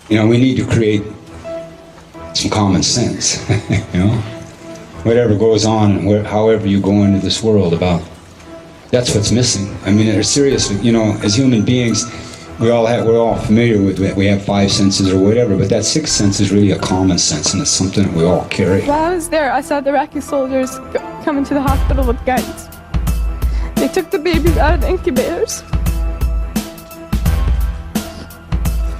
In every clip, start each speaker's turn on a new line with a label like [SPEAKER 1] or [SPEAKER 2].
[SPEAKER 1] You know, we need to create some common sense, you know? Whatever goes on, and however you go into this world about, that's what's missing. I mean, seriously, you know, as human beings, we're all familiar with it. We have 5 senses or whatever, but that 6th sense is really a common sense, and it's something that we all carry.
[SPEAKER 2] While I was there, I saw the Iraqi soldiers come into the hospital with guns. They took the babies out of the incubators.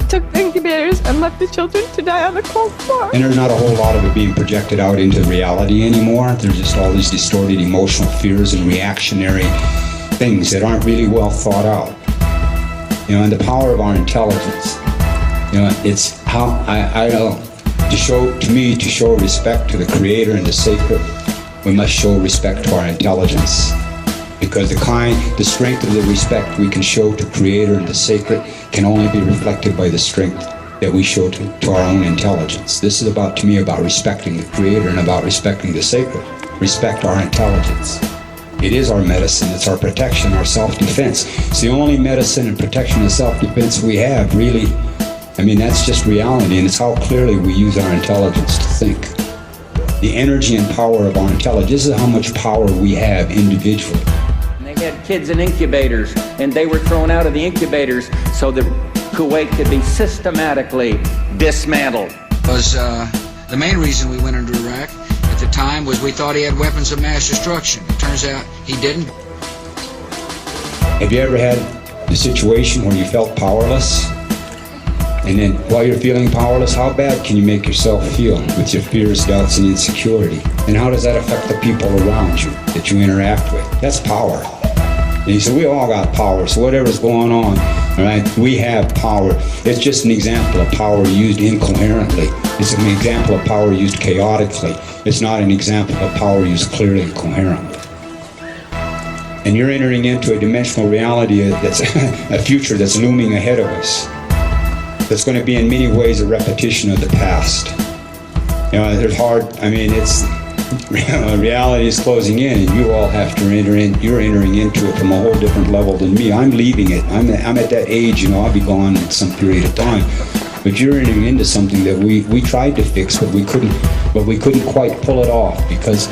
[SPEAKER 2] Took the incubators and left the children to die on the cold floor.
[SPEAKER 1] And there's not a whole lot of it being projected out into reality anymore. There's just all these distorted emotional fears and reactionary things that aren't really well thought out. You know, and the power of our intelligence. You know, it's how to show respect to the Creator and the sacred, we must show respect to our intelligence. Because the strength of the respect we can show to Creator and the sacred can only be reflected by the strength that we show to our own intelligence. This is about, to me, about respecting the Creator and about respecting the sacred. Respect our intelligence. It is our medicine, it's our protection, our self-defense. It's the only medicine and protection and self-defense we have, really. I mean, that's just reality, and it's how clearly we use our intelligence to think. The energy and power of our intelligence, this is how much power we have individually.
[SPEAKER 3] They had kids in incubators, and they were thrown out of the incubators so that Kuwait could be systematically dismantled.
[SPEAKER 4] The main reason we went into Iraq at the time was we thought he had weapons of mass destruction. It turns out he didn't.
[SPEAKER 1] Have you ever had the situation where you felt powerless? And then while you're feeling powerless, how bad can you make yourself feel with your fears, doubts, and insecurity? And how does that affect the people around you that you interact with? That's power. And he said, we all got power, so whatever's going on, all right, we have power. It's just an example of power used incoherently. It's an example of power used chaotically. It's not an example of power used clearly and coherently. And you're entering into a dimensional reality that's a future that's looming ahead of us. That's going to be in many ways a repetition of the past. You know, there's reality is closing in, and you all have to enter in. You're entering into it from a whole different level than me. I'm leaving it. I'm at that age, you know, I'll be gone in some period of time. But you're entering into something that we tried to fix, but we couldn't quite pull it off because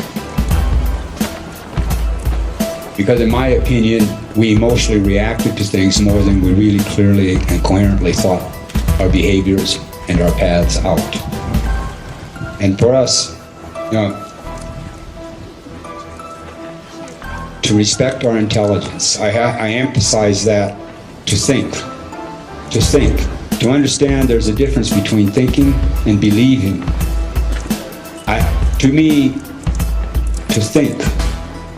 [SPEAKER 1] in my opinion, we emotionally reacted to things more than we really clearly and coherently thought our behaviors and our paths out. And for us, you know, to respect our intelligence, I emphasize that to think, to understand there's a difference between thinking and believing. To me, to think,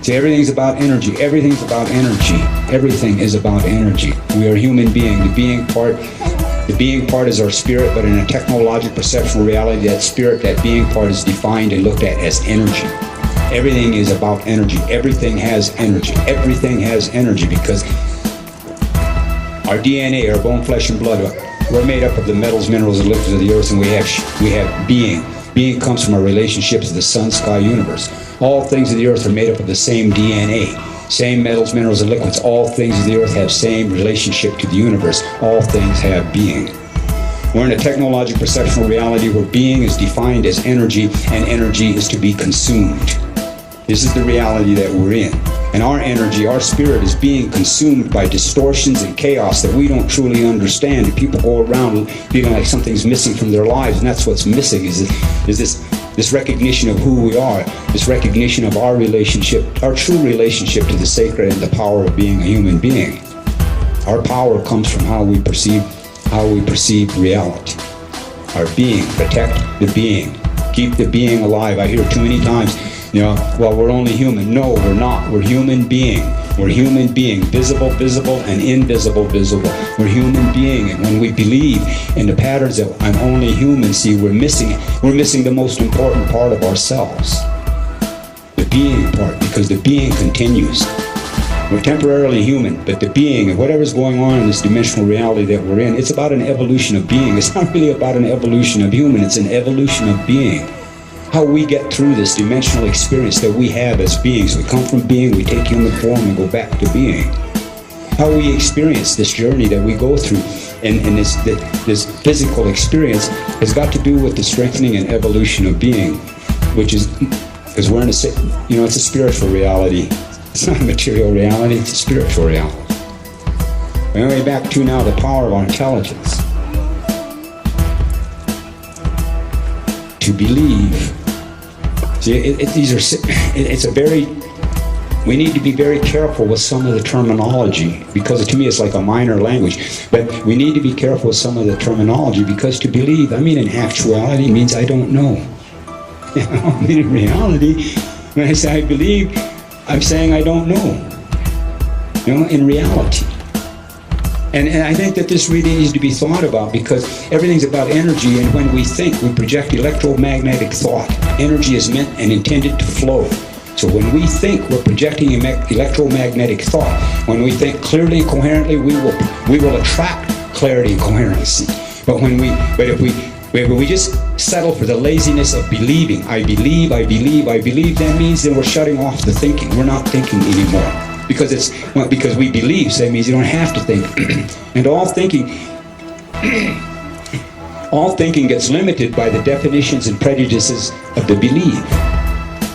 [SPEAKER 1] see, everything's about energy. Everything's about energy. Everything is about energy. We are human beings. The being part is our spirit, but in a technological perceptual reality, that spirit, that being part is defined and looked at as energy. Everything is about energy. Everything has energy. Everything has energy because our DNA, our bone, flesh, and blood, we're made up of the metals, minerals, and liquids of the earth, and we have being. Being comes from our relationships to the sun, sky, universe. All things of the earth are made up of the same DNA. Same metals, minerals, and liquids. All things of the earth have same relationship to the universe. All things have being. We're in a technological perceptual reality where being is defined as energy, and energy is to be consumed. This is the reality that we're in. And our energy, our spirit is being consumed by distortions and chaos that we don't truly understand. And people go around feeling like something's missing from their lives, and that's what's missing is this recognition of who we are, this recognition of our relationship, our true relationship to the sacred and the power of being a human being. Our power comes from how we perceive reality. Our being, protect the being, keep the being alive. I hear too many times, you know, well, we're only human. No, we're not. We're human being. We're human being, visible, and invisible, visible. We're human being, and when we believe in the patterns that I'm only human, see, we're missing the most important part of ourselves, the being part, because the being continues. We're temporarily human, but the being and whatever's going on in this dimensional reality that we're in, it's about an evolution of being. It's not really about an evolution of human, it's an evolution of being. How we get through this dimensional experience that we have as beings. We come from being, we take human form and go back to being. How we experience this journey that we go through and this physical experience has got to do with the strengthening and evolution of being, which is, because we're in it's a spiritual reality. It's not a material reality, it's a spiritual reality. Anyway, back to now the power of our intelligence. To believe. See, we need to be very careful with some of the terminology, because to me it's like a minor language, but we need to be careful with some of the terminology, because to believe, in actuality means I don't know. In reality, when I say I believe, I'm saying I don't know. In reality. And I think that this really needs to be thought about, because everything's about energy, and when we think, we project electromagnetic thought. Energy is meant and intended to flow. So when we think, we're projecting electromagnetic thought. When we think clearly and coherently, we will attract clarity and coherency. But if we just settle for the laziness of believing, I believe, that means then we're shutting off the thinking. We're not thinking anymore. Because we believe, so that means you don't have to think. And all thinking gets limited by the definitions and prejudices of the belief.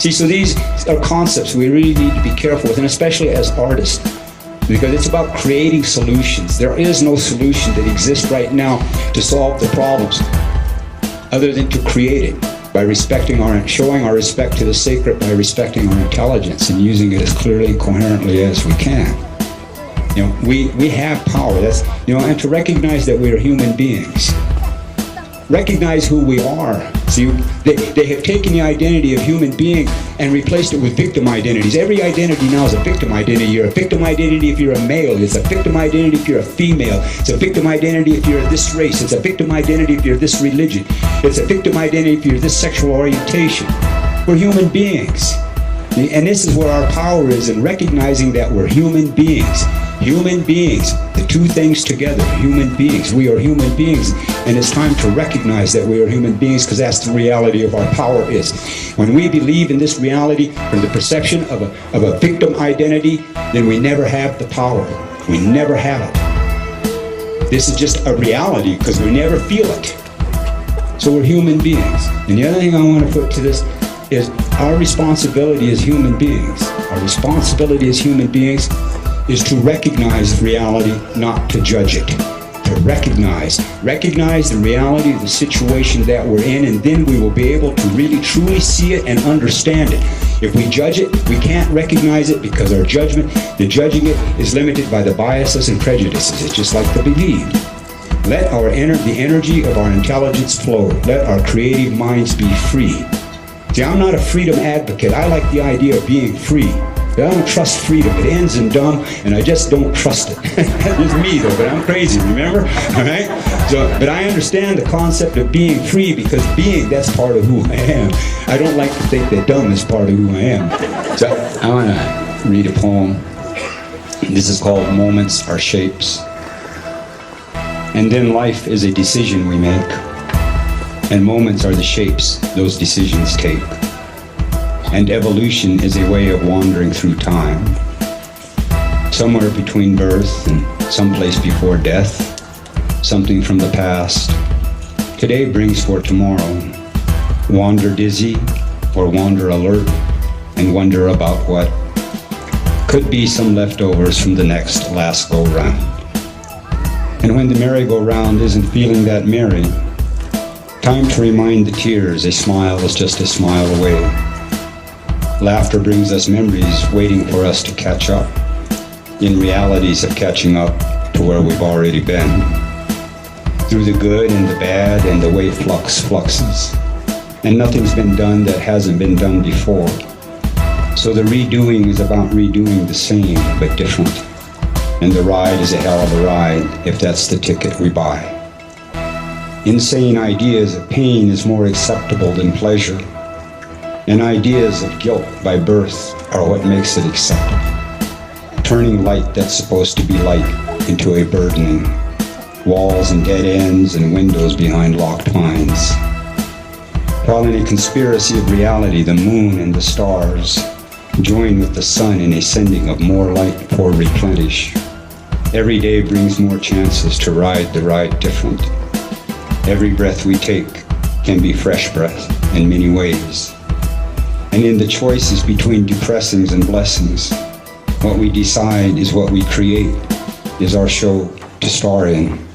[SPEAKER 1] See, so these are concepts we really need to be careful with, and especially as artists, because it's about creating solutions. There is no solution that exists right now to solve the problems other than to create it by showing our respect to the sacred, by respecting our intelligence and using it as clearly and coherently as we can. We have power. And to recognize that we are human beings. Recognize who we are. See, they have taken the identity of human being and replaced it with victim identities. Every identity now is a victim identity. You're a victim identity if you're a male. It's a victim identity if you're a female. It's a victim identity if you're this race. It's a victim identity if you're this religion. It's a victim identity if you're this sexual orientation. We're human beings. And this is where our power is, in recognizing that we're human beings. Human beings, the two things together, human beings. We are human beings, and it's time to recognize that we are human beings, because that's the reality of our power is. When we believe in this reality from the perception of a victim identity, then we never have the power. We never have it. This is just a reality because we never feel it. So we're human beings. And the other thing I want to put to this is our responsibility as human beings. Our responsibility as human beings is to recognize reality, not to judge it. To recognize the reality of the situation that we're in, and then we will be able to really truly see it and understand it. If we judge it, we can't recognize it, because the judging it is limited by the biases and prejudices. It's just like the belief. Let the energy of our intelligence flow. Let our creative minds be free. See, I'm not a freedom advocate. I like the idea of being free. But I don't trust freedom. It ends in dumb, and I just don't trust it. It's me, though, but I'm crazy, remember? All right? But I understand the concept of being free, because that's part of who I am. I don't like to think that dumb is part of who I am. So I want to read a poem. This is called Moments Are Shapes. And then life is a decision we make, and moments are the shapes those decisions take. And evolution is a way of wandering through time, somewhere between birth and someplace before death, something from the past. Today brings for tomorrow. Wander dizzy or wander alert, and wonder about what could be some leftovers from the last go-round. And when the merry-go-round isn't feeling that merry, time to remind the tears a smile is just a smile away. Laughter brings us memories waiting for us to catch up, in realities of catching up to where we've already been. Through the good and the bad and the way fluxes. And nothing's been done that hasn't been done before. So the redoing is about redoing the same but different. And the ride is a hell of a ride if that's the ticket we buy. Insane ideas of pain is more acceptable than pleasure. And ideas of guilt by birth are what makes it acceptable. Turning light that's supposed to be light into a burdening. Walls and dead ends and windows behind locked pines. While in a conspiracy of reality, the moon and the stars join with the sun in a sending of more light for replenish. Every day brings more chances to ride the ride different. Every breath we take can be fresh breath in many ways. And in the choices between depressings and blessings, what we decide is what we create, is our show to star in.